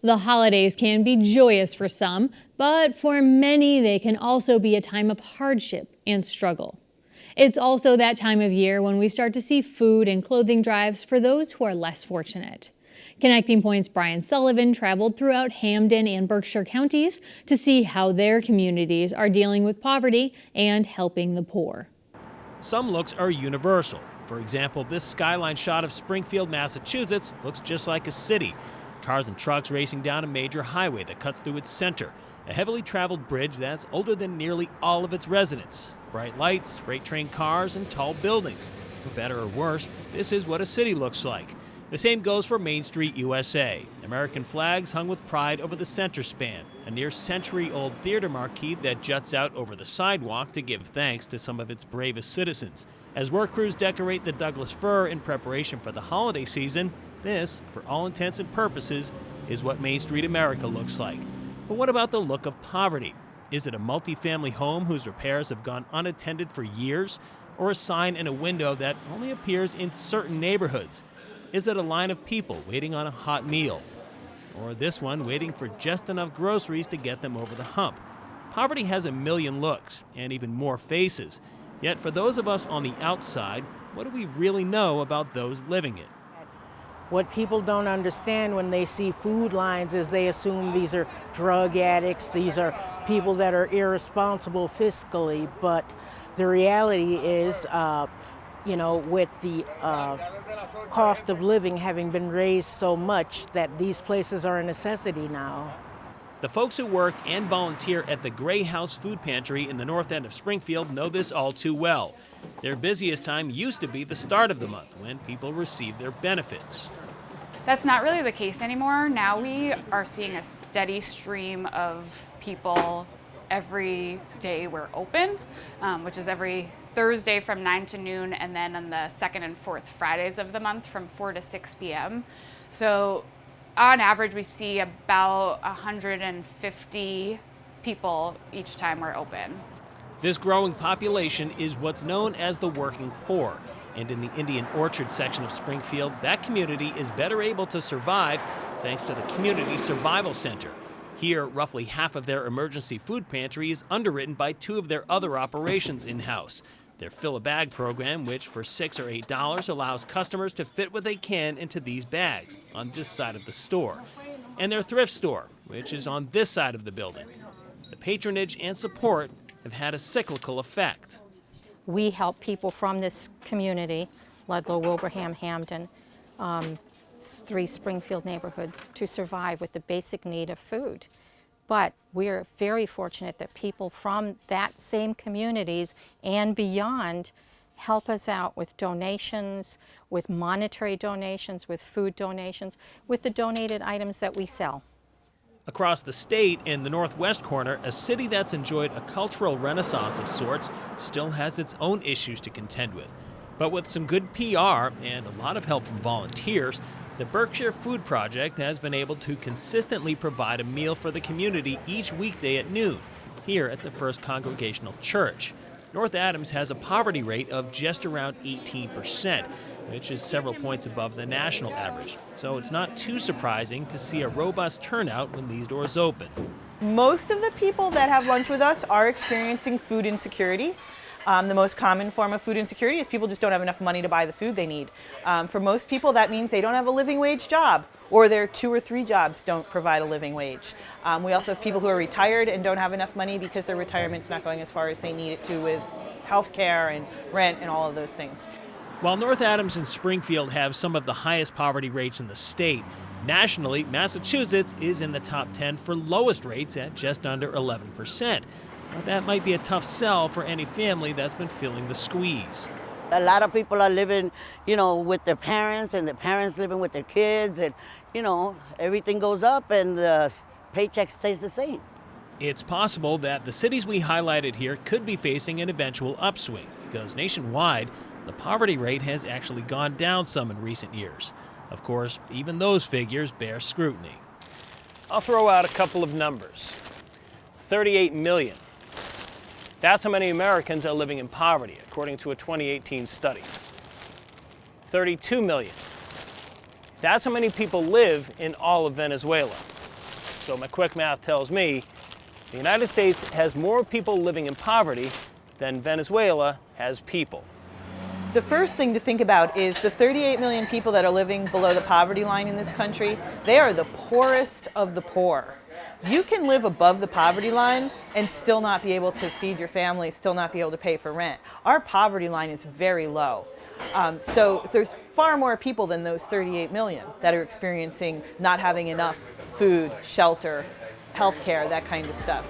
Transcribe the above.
The holidays can be joyous for some, but for many they can also be a time of hardship and struggle. It's also that time of year when we start to see food and clothing drives for those who are less fortunate. Connecting Point's Brian Sullivan traveled throughout Hampden and Berkshire counties to see how their communities are dealing with poverty and helping the poor. Some looks are universal. For example, this skyline shot of Springfield, Massachusetts looks just like a city. Cars and trucks racing down a major highway that cuts through its center. A heavily traveled bridge that's older than nearly all of its residents. Bright lights, freight train cars, and tall buildings. For better or worse, this is what a city looks like. The same goes for Main Street, USA. American flags hung with pride over the center span, a near-century-old theater marquee that juts out over the sidewalk to give thanks to some of its bravest citizens. As work crews decorate the Douglas fir in preparation for the holiday season, this, for all intents and purposes, is what Main Street America looks like. But what about the look of poverty? Is it a multi-family home whose repairs have gone unattended for years? Or a sign in a window that only appears in certain neighborhoods? Is it a line of people waiting on a hot meal? Or this one waiting for just enough groceries to get them over the hump? Poverty has a million looks and even more faces. Yet for those of us on the outside, what do we really know about those living it? What people don't understand when they see food lines is they assume these are drug addicts, these are people that are irresponsible fiscally, but the reality is, with the cost of living having been raised so much that these places are a necessity now. The folks who work and volunteer at the Gray House Food Pantry in the north end of Springfield know this all too well. Their busiest time used to be the start of the month when people receive their benefits. That's not really the case anymore. Now we are seeing a steady stream of people every day we're open, which is every Thursday from 9 to noon, and then on the second and fourth Fridays of the month from 4 to 6 p.m. So on average, we see about 150 people each time we're open. This growing population is what's known as the working poor. And in the Indian Orchard section of Springfield, that community is better able to survive thanks to the Community Survival Center. Here, roughly half of their emergency food pantry is underwritten by two of their other operations in-house. Their Fill-A-Bag program, which for $6 or $8 allows customers to fit what they can into these bags on this side of the store. And their thrift store, which is on this side of the building. The patronage and support have had a cyclical effect. We help people from this community, Ludlow, Wilbraham, Hampden, 3 Springfield neighborhoods, to survive with the basic need of food. But we're very fortunate that people from that same communities and beyond help us out with donations, with monetary donations, with food donations, with the donated items that we sell. Across the state, in the northwest corner, a city that's enjoyed a cultural renaissance of sorts still has its own issues to contend with. But with some good PR and a lot of help from volunteers, the Berkshire Food Project has been able to consistently provide a meal for the community each weekday at noon, here at the First Congregational Church. North Adams has a poverty rate of just around 18%, which is several points above the national average. So it's not too surprising to see a robust turnout when these doors open. Most of the people that have lunch with us are experiencing food insecurity. The most common form of food insecurity is people just don't have enough money to buy the food they need. For most people, that means they don't have a living wage job, or their 2 or 3 jobs don't provide a living wage. We also have people who are retired and don't have enough money because their retirement's not going as far as they need it to with health care and rent and all of those things. While North Adams and Springfield have some of the highest poverty rates in the state, nationally, Massachusetts is in the top 10 for lowest rates at just under 11%. But that might be a tough sell for any family that's been feeling the squeeze. A lot of people are living, with their parents, and their parents living with their kids, and, everything goes up and the paycheck stays the same. It's possible that the cities we highlighted here could be facing an eventual upswing because nationwide, the poverty rate has actually gone down some in recent years. Of course, even those figures bear scrutiny. I'll throw out a couple of numbers. 38 million. That's how many Americans are living in poverty, according to a 2018 study. 32 million. That's how many people live in all of Venezuela. So my quick math tells me the United States has more people living in poverty than Venezuela has people. The first thing to think about is the 38 million people that are living below the poverty line in this country. They are the poorest of the poor. You can live above the poverty line and still not be able to feed your family, still not be able to pay for rent. Our poverty line is very low. So there's far more people than those 38 million that are experiencing not having enough food, shelter, healthcare, that kind of stuff.